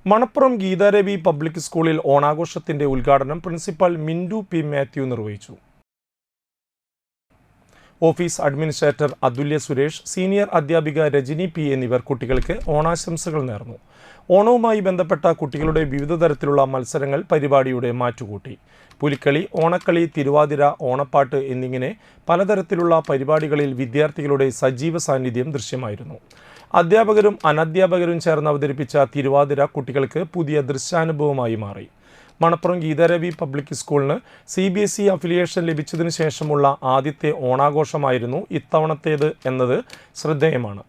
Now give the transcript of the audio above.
Manappuram Geetharavi public സ്കൂളിൽ ഓണാഘോഷത്തിന്റെ ഉദ്ഘാടനം principal Mindu P Mathew നിർവഹിച്ചു. ഓഫീസ് അഡ്മിനിസ്ട്രേറ്റർ അതുല്യ സുരേഷ്, സീനിയർ അധ്യാപിക രജനി പി എന്നിവർ കുട്ടികൾക്ക് ഓണാശംസകൾ നേർന്നു. ഓണവുമായി ബന്ധപ്പെട്ട കുട്ടികളുടെ വിവിധ തരത്തിലുള്ള മത്സരങ്ങൾ പരിപാടിയുടെ മാറ്റുകൂട്ടി. പുലിക്കളി, ഓണക്കളി, തിരുവാതിര, ഓണപ്പാട്ട് എന്നിങ്ങനെ പലതരത്തിലുള്ള പരിപാടികളിൽ വിദ്യാർത്ഥികളുടെ സജീവ സാന്നിധ്യം ദൃശ്യമായിരുന്നു. അധ്യാപകരും അനധ്യാപകരും ചേർന്ന് അവതരിപ്പിച്ച തിരുവാതിര കുട്ടികൾക്ക് പുതിയ ദൃശ്യാനുഭവമായി മാറി. മണപ്പുറം ഗീതാരവി പബ്ലിക് സ്കൂളിന് CBSE അഫിലിയേഷൻ ലഭിച്ചതിനു ശേഷമുള്ള ആദ്യത്തെ ഓണാഘോഷമായിരുന്നു ഇത്തവണത്തേത് എന്നത് ശ്രദ്ധേയമാണ്.